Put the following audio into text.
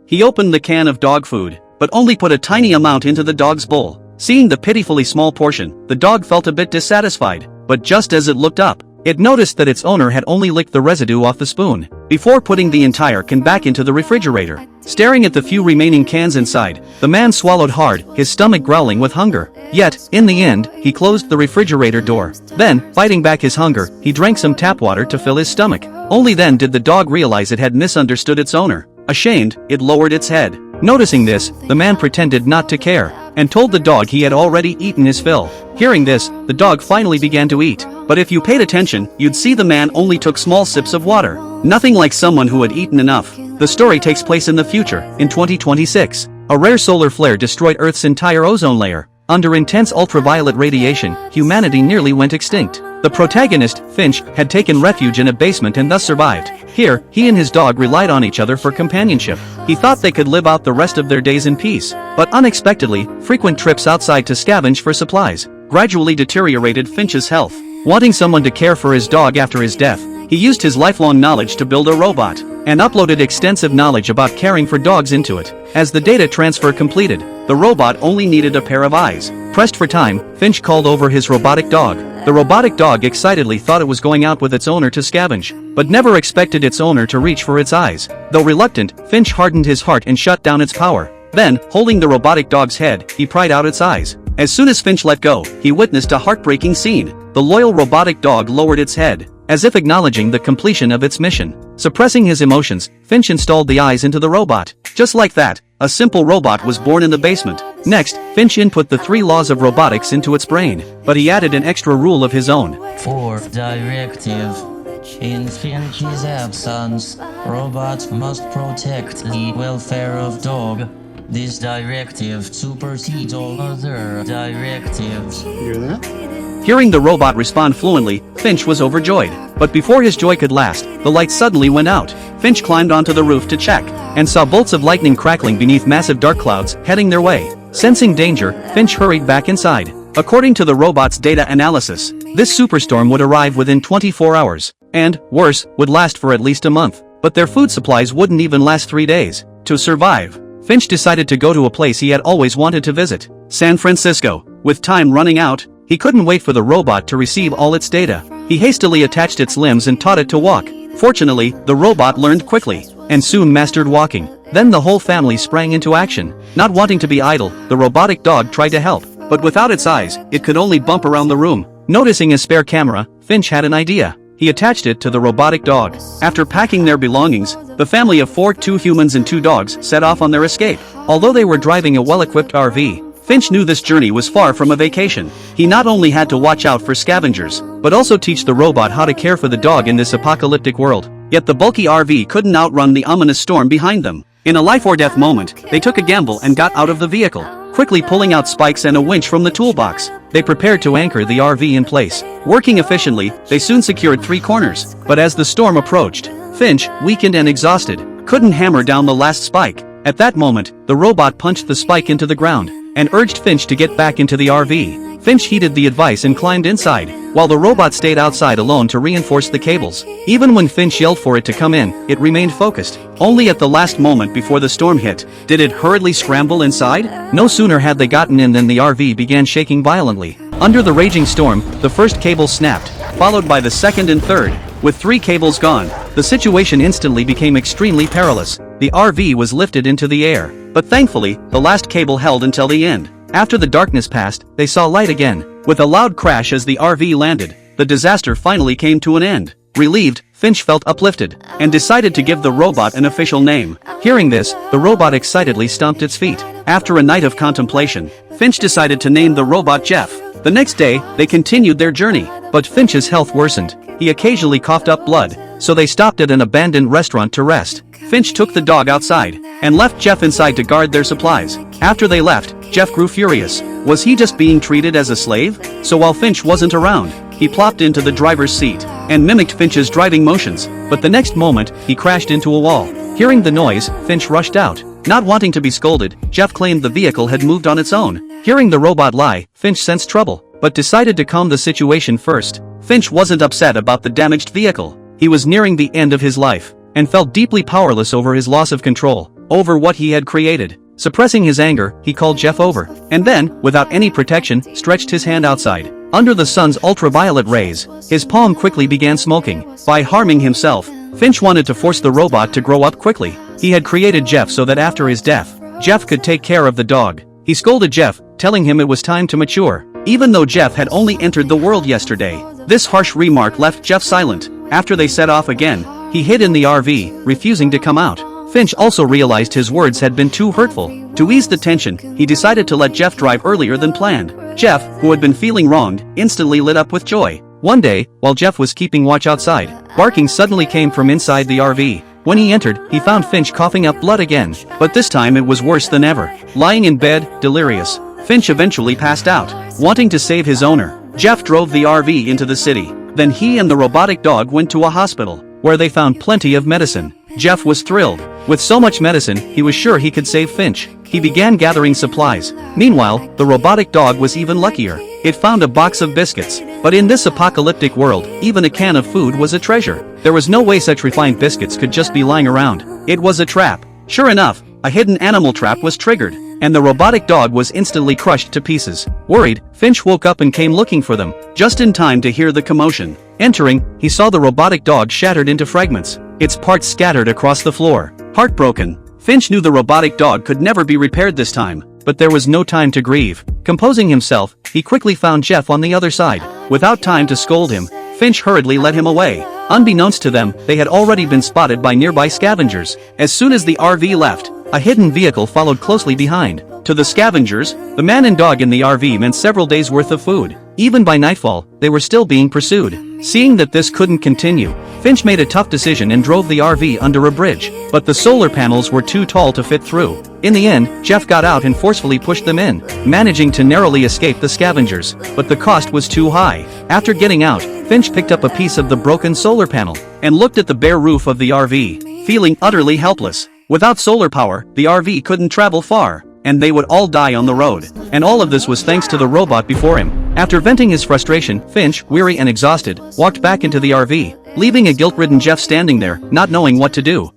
He opened the can of dog food, but only put a tiny amount into the dog's bowl. Seeing the pitifully small portion, the dog felt a bit dissatisfied, but just as it looked up, it noticed that its owner had only licked the residue off the spoon, before putting the entire can back into the refrigerator. Staring at the few remaining cans inside, the man swallowed hard, his stomach growling with hunger. Yet, in the end, he closed the refrigerator door. Then, fighting back his hunger, he drank some tap water to fill his stomach. Only then did the dog realize it had misunderstood its owner. Ashamed, it lowered its head. Noticing this, the man pretended not to care, and told the dog he had already eaten his fill. Hearing this, the dog finally began to eat. But if you paid attention, you'd see the man only took small sips of water. Nothing like someone who had eaten enough. The story takes place in the future, in 2026. A rare solar flare destroyed Earth's entire ozone layer. Under intense ultraviolet radiation, humanity nearly went extinct. The protagonist, Finch, had taken refuge in a basement and thus survived. Here, he and his dog relied on each other for companionship. He thought they could live out the rest of their days in peace. But unexpectedly, frequent trips outside to scavenge for supplies gradually deteriorated Finch's health. Wanting someone to care for his dog after his death, he used his lifelong knowledge to build a robot, and uploaded extensive knowledge about caring for dogs into it. As the data transfer completed, the robot only needed a pair of eyes. Pressed for time, Finch called over his robotic dog. The robotic dog excitedly thought it was going out with its owner to scavenge, but never expected its owner to reach for its eyes. Though reluctant, Finch hardened his heart and shut down its power. Then, holding the robotic dog's head, he pried out its eyes. As soon as Finch let go, he witnessed a heartbreaking scene. The loyal robotic dog lowered its head, as if acknowledging the completion of its mission. Suppressing his emotions, Finch installed the eyes into the robot. Just like that, a simple robot was born in the basement. Next, Finch input the 3 laws of robotics into its brain, but he added an extra rule of his own. Fourth directive. In Finch's absence, robots must protect the welfare of dog. This directive supersedes all other directives. You hear that? Hearing the robot respond fluently, Finch was overjoyed. But before his joy could last, the light suddenly went out. Finch climbed onto the roof to check, and saw bolts of lightning crackling beneath massive dark clouds heading their way. Sensing danger, Finch hurried back inside. According to the robot's data analysis, this superstorm would arrive within 24 hours, and, worse, would last for at least a month. But their food supplies wouldn't even last 3 days. To survive, Finch decided to go to a place he had always wanted to visit, San Francisco. With time running out, he couldn't wait for the robot to receive all its data. He hastily attached its limbs and taught it to walk. Fortunately, the robot learned quickly, and soon mastered walking. Then the whole family sprang into action. Not wanting to be idle, the robotic dog tried to help, but without its eyes, it could only bump around the room. Noticing a spare camera, Finch had an idea. He attached it to the robotic dog. After packing their belongings, the family of 4, 2 humans and 2 dogs, set off on their escape. Although they were driving a well-equipped RV, Finch knew this journey was far from a vacation. He not only had to watch out for scavengers, but also teach the robot how to care for the dog in this apocalyptic world. Yet the bulky RV couldn't outrun the ominous storm behind them. In a life-or-death moment, they took a gamble and got out of the vehicle. Quickly pulling out spikes and a winch from the toolbox, they prepared to anchor the RV in place. Working efficiently, they soon secured 3 corners. But as the storm approached, Finch, weakened and exhausted, couldn't hammer down the last spike. At that moment, the robot punched the spike into the ground, and urged Finch to get back into the RV. Finch heeded the advice and climbed inside, while the robot stayed outside alone to reinforce the cables. Even when Finch yelled for it to come in, it remained focused. Only at the last moment before the storm hit, did it hurriedly scramble inside. No sooner had they gotten in than the RV began shaking violently. Under the raging storm, the first cable snapped, followed by the second and third. With 3 cables gone, the situation instantly became extremely perilous. The RV was lifted into the air, but thankfully, the last cable held until the end. After the darkness passed, they saw light again. With a loud crash as the RV landed, the disaster finally came to an end. Relieved, Finch felt uplifted, and decided to give the robot an official name. Hearing this, the robot excitedly stomped its feet. After a night of contemplation, Finch decided to name the robot Jeff. The next day, they continued their journey, but Finch's health worsened. He occasionally coughed up blood, so they stopped at an abandoned restaurant to rest. Finch took the dog outside, and left Jeff inside to guard their supplies. After they left, Jeff grew furious. Was he just being treated as a slave? So while Finch wasn't around, he plopped into the driver's seat, and mimicked Finch's driving motions, but the next moment, he crashed into a wall. Hearing the noise, Finch rushed out. Not wanting to be scolded, Jeff claimed the vehicle had moved on its own. Hearing the robot lie, Finch sensed trouble, but decided to calm the situation first. Finch wasn't upset about the damaged vehicle. He was nearing the end of his life, and felt deeply powerless over his loss of control. over what he had created. Suppressing his anger, he called Jeff over, and then, without any protection, stretched his hand outside. Under the sun's ultraviolet rays, his palm quickly began smoking. By harming himself, Finch wanted to force the robot to grow up quickly. He had created Jeff so that after his death, Jeff could take care of the dog. He scolded Jeff, telling him it was time to mature. Even though Jeff had only entered the world yesterday, this harsh remark left Jeff silent. After they set off again, he hid in the RV, refusing to come out. Finch also realized his words had been too hurtful. To ease the tension, he decided to let Jeff drive earlier than planned. Jeff, who had been feeling wronged, instantly lit up with joy. One day, while Jeff was keeping watch outside, barking suddenly came from inside the RV. When he entered, he found Finch coughing up blood again, but this time it was worse than ever. Lying in bed, delirious, Finch eventually passed out. Wanting to save his owner, Jeff drove the RV into the city. Then he and the robotic dog went to a hospital, where they found plenty of medicine. Jeff was thrilled. With so much medicine, he was sure he could save Finch. He began gathering supplies. Meanwhile, the robotic dog was even luckier. It found a box of biscuits. But in this apocalyptic world, even a can of food was a treasure. There was no way such refined biscuits could just be lying around. It was a trap. Sure enough, a hidden animal trap was triggered, and the robotic dog was instantly crushed to pieces. Worried, Finch woke up and came looking for them, just in time to hear the commotion. Entering, he saw the robotic dog shattered into fragments, its parts scattered across the floor. Heartbroken, Finch knew the robotic dog could never be repaired this time, but there was no time to grieve. Composing himself, he quickly found Jeff on the other side. Without time to scold him, Finch hurriedly led him away. Unbeknownst to them, they had already been spotted by nearby scavengers. As soon as the RV left, a hidden vehicle followed closely behind. To the scavengers, the man and dog in the RV meant several days' worth of food. Even by nightfall, they were still being pursued. Seeing that this couldn't continue, Finch made a tough decision and drove the RV under a bridge, but the solar panels were too tall to fit through. In the end, Jeff got out and forcefully pushed them in, managing to narrowly escape the scavengers, but the cost was too high. After getting out, Finch picked up a piece of the broken solar panel and looked at the bare roof of the RV, feeling utterly helpless. Without solar power, the RV couldn't travel far, and they would all die on the road. And all of this was thanks to the robot before him. After venting his frustration, Finch, weary and exhausted, walked back into the RV, leaving a guilt-ridden Jeff standing there, not knowing what to do.